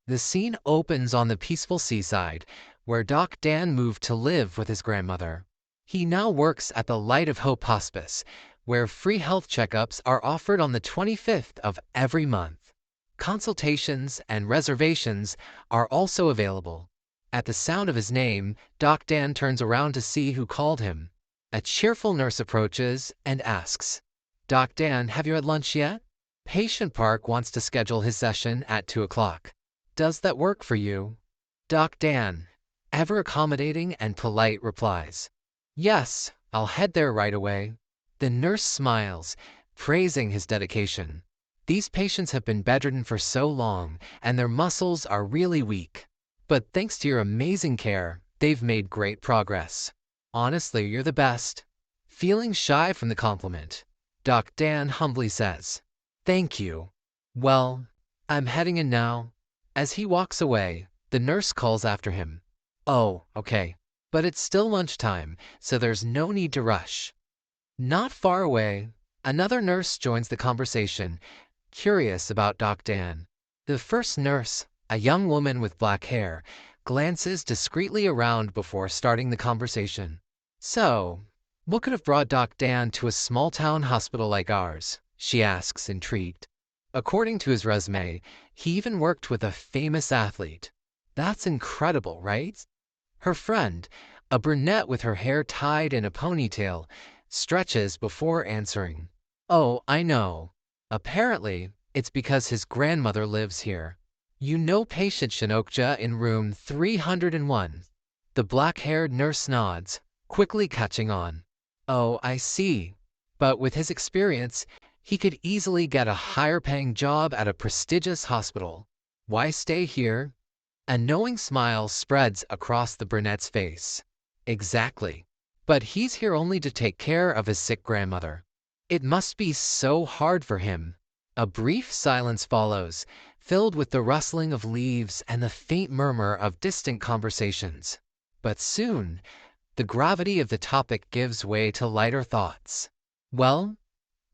The scene opens on the peaceful seaside, where Doc Dan moved to live with his grandmother. He now works at the Light of Hope Hospice, where free health checkups are offered on the 25th of every month. Consultations and reservations are also available. At the sound of his name, Doc Dan turns around to see who called him. A cheerful nurse approaches and asks, "Doc Dan, have you had lunch yet? Patient Park wants to schedule his session at 2 o'clock. Does that work for you?" Doc Dan, ever accommodating and polite, replies, "Yes, I'll head there right away." The nurse smiles, praising his dedication. These patients have been bedridden for so long, and their muscles are really weak. But thanks to your amazing care, they've made great progress. Honestly, you're the best. Feeling shy from the compliment, Doc Dan humbly says, "Thank you. Well, I'm heading in now." As he walks away, the nurse calls after him, "Oh, okay. But it's still lunchtime, so there's no need to rush." Not far away, another nurse joins the conversation, curious about Doc Dan. The first nurse, a young woman with black hair, glances discreetly around before starting the conversation. "So, what could have brought Doc Dan to a small-town hospital like ours?" she asks, intrigued. According to his resume, he even worked with a famous athlete. That's incredible, right? Her friend, a brunette with her hair tied in a ponytail, stretches before answering, "Oh, I know. Apparently, it's because his grandmother lives here. You know patient Shinokja in room 301. The black-haired nurse nods, quickly catching on. "Oh, I see. But with his experience, he could easily get a higher-paying job at a prestigious hospital. Why stay here?" A knowing smile spreads across the brunette's face. "Exactly. But he's here only to take care of his sick grandmother. It must be so hard for him." A brief silence follows, filled with the rustling of leaves and the faint murmur of distant conversations. But soon, the gravity of the topic gives way to lighter thoughts. "Well,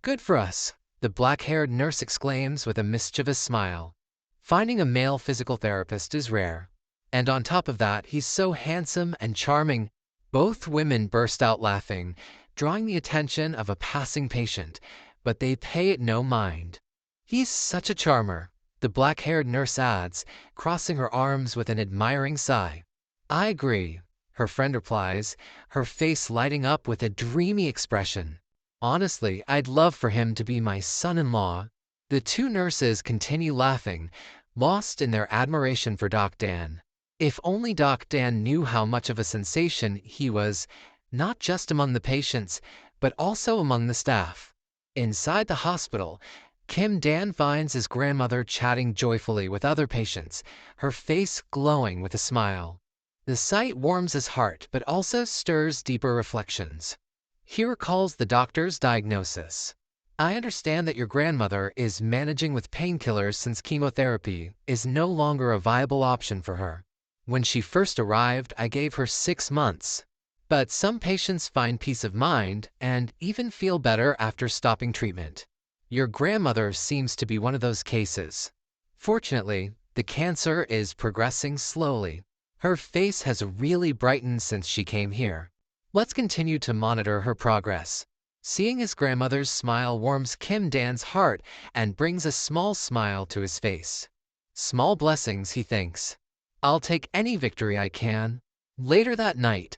good for us," the black-haired nurse exclaims with a mischievous smile. "Finding a male physical therapist is rare. And on top of that, he's so handsome and charming." Both women burst out laughing, drawing the attention of a passing patient, but they pay it no mind. "He's such a charmer," the black-haired nurse adds, crossing her arms with an admiring sigh. "I agree," her friend replies, her face lighting up with a dreamy expression. "Honestly, I'd love for him to be my son-in-law." The two nurses continue laughing, lost in their admiration for Doc Dan. If only Doc Dan knew how much of a sensation he was, not just among the patients, but also among the staff. Inside the hospital, Kim Dan finds his grandmother chatting joyfully with other patients, her face glowing with a smile. The sight warms his heart, but also stirs deeper reflections. He recalls the doctor's diagnosis. "I understand that your grandmother is managing with painkillers since chemotherapy is no longer a viable option for her. When she first arrived, I gave her 6 months. But some patients find peace of mind and even feel better after stopping treatment. Your grandmother seems to be one of those cases. Fortunately, the cancer is progressing slowly. Her face has really brightened since she came here. Let's continue to monitor her progress." Seeing his grandmother's smile warms Kim Dan's heart and brings a small smile to his face. Small blessings, he thinks. "I'll take any victory I can." Later that night,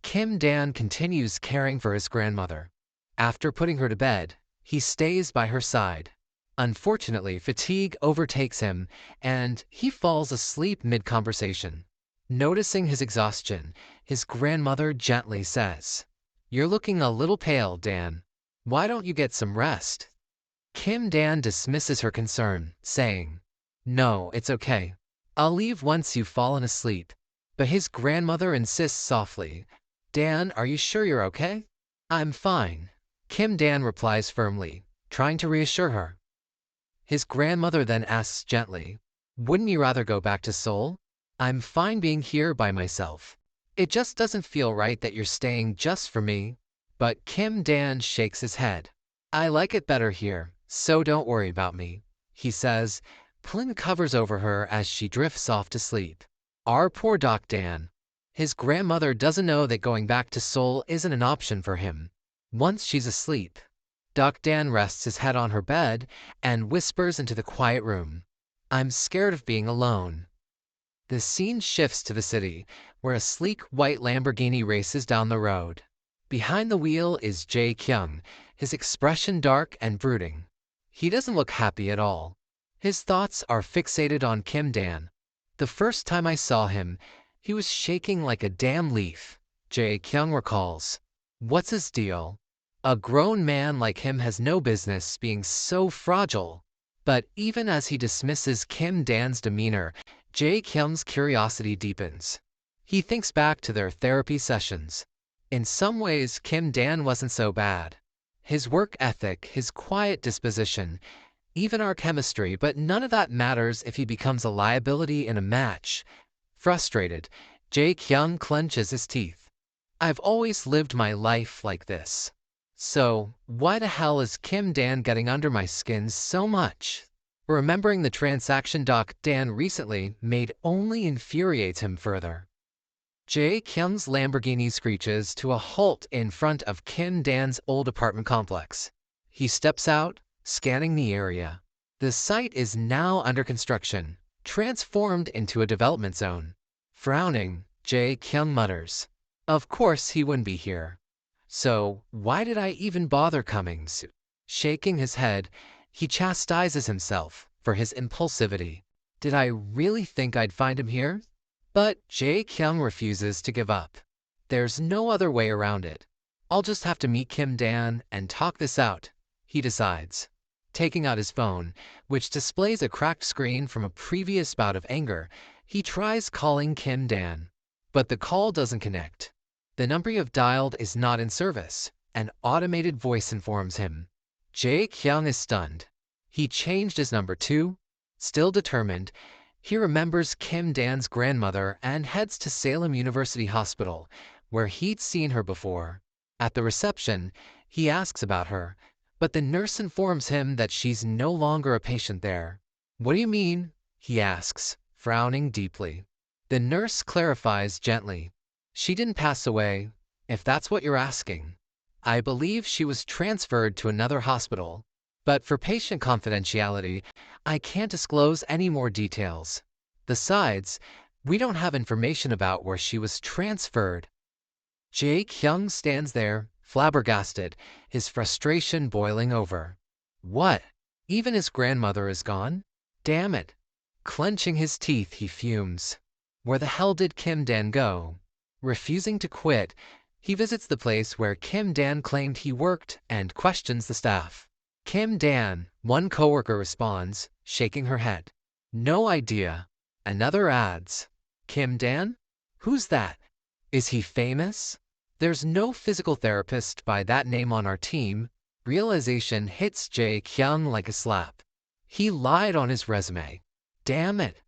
Kim Dan continues caring for his grandmother. After putting her to bed, he stays by her side. Unfortunately, fatigue overtakes him, and he falls asleep mid-conversation. Noticing his exhaustion, his grandmother gently says, "You're looking a little pale, Dan. Why don't you get some rest?" Kim Dan dismisses her concern, saying, "No, it's okay. I'll leave once you've fallen asleep." But his grandmother insists softly, "Dan, are you sure you're okay?" "I'm fine," Kim Dan replies firmly, trying to reassure her. His grandmother then asks gently, "Wouldn't you rather go back to Seoul?" "I'm fine being here by myself. It just doesn't feel right that you're staying just for me." But Kim Dan shakes his head. "I like it better here, so don't worry about me," he says, Plin covers over her as she drifts off to sleep. Our poor Doc Dan. His grandmother doesn't know that going back to Seoul isn't an option for him. Once she's asleep, Doc Dan rests his head on her bed and whispers into the quiet room, "I'm scared of being alone." The scene shifts to the city, where a sleek white Lamborghini races down the road. Behind the wheel is Jae Kyung, his expression dark and brooding. He doesn't look happy at all. His thoughts are fixated on Kim Dan. "The first time I saw him, he was shaking like a damn leaf," Jae Kyung recalls. What's his deal? A grown man like him has no business being so fragile. But even as he dismisses Kim Dan's demeanor, Jae Kyung's curiosity deepens. He thinks back to their therapy sessions. In some ways, Kim Dan wasn't so bad. His work ethic, his quiet disposition, even our chemistry, but none of that matters if he becomes a liability in a match. Frustrated, Jae Kyung clenches his teeth. "I've always lived my life like this. So, why the hell is Kim Dan getting under my skin so much?" Remembering the transaction Doc Dan recently made only infuriates him further. Jae Kyung's Lamborghini screeches to a halt in front of Kim Dan's old apartment complex. He steps out, scanning the area. The site is now under construction, transformed into a development zone. Frowning, Jae Kyung mutters, "Of course he wouldn't be here. So, why did I even bother coming?" Shaking his head, he chastises himself for his impulsivity. Did I really think I'd find him here? But Jae Kyung refuses to give up. There's no other way around it. "I'll just have to meet Kim Dan and talk this out," he decides. Taking out his phone, which displays a cracked screen from a previous bout of anger, he tries calling Kim Dan. But the call doesn't connect. The number you have dialed is not in service. An automated voice informs him. Jae Kyung is stunned. He changed his number too. Still determined, he remembers Kim Dan's grandmother and heads to Salem University Hospital, where he'd seen her before. At the reception, he asks about her, but the nurse informs him that she's no longer a patient there. "What do you mean?" he asks, frowning deeply. The nurse clarifies gently. "She didn't pass away, if that's what you're asking. I believe she was transferred to another hospital. But for patient confidentiality, I can't disclose any more details. Besides, we don't have information about where she was transferred." Jae Kyung stands there, flabbergasted, his frustration boiling over. What? Even his grandmother is gone? Damn it. Clenching his teeth, he fumes. Where the hell did Kim Dan go? Refusing to quit, he visits the place where Kim Dan claimed he worked and questions the staff. "Kim Dan," one coworker responds, shaking her head. "No idea." Another adds, "Kim Dan? Who's that? Is he famous? There's no physical therapist by that name on our team." Realization hits Jae Kyung like a slap. He lied on his resume. Damn it.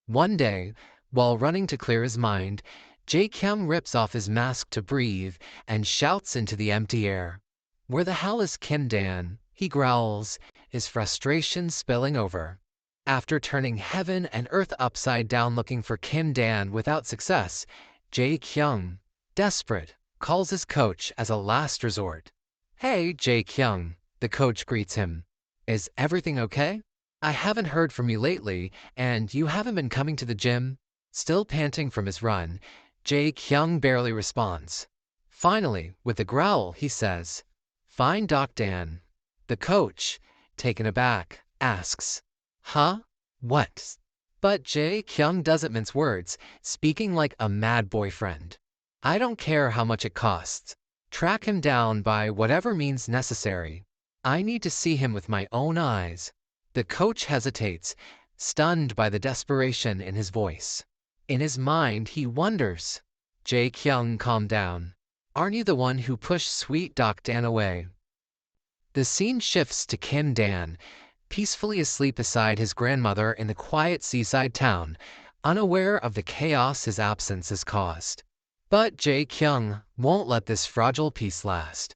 One day, while running to clear his mind, Jae Kyung rips off his mask to breathe and shouts into the empty air. "Where the hell is Kim Dan?" he growls, his frustration spilling over. After turning heaven and earth upside down looking for Kim Dan without success, Jae Kyung, desperate, calls his coach as a last resort. "Hey, Jae Kyung," the coach greets him. "Is everything okay? I haven't heard from you lately, and you haven't been coming to the gym." Still panting from his run, Jae Kyung barely responds. Finally, with a growl, he says, "Fine, Doc Dan." The coach, taken aback, asks, "Huh? What?" But Jae Kyung doesn't mince words, speaking like a mad boyfriend. "I don't care how much it costs. Track him down by whatever means necessary. I need to see him with my own eyes." The coach hesitates, stunned by the desperation in his voice. In his mind, he wonders. Jae Kyung, calm down. Aren't you the one who pushed sweet Doc Dan away? The scene shifts to Kim Dan, peacefully asleep beside his grandmother in the quiet seaside town, unaware of the chaos his absence has caused. But Jae Kyung won't let this fragile peace last.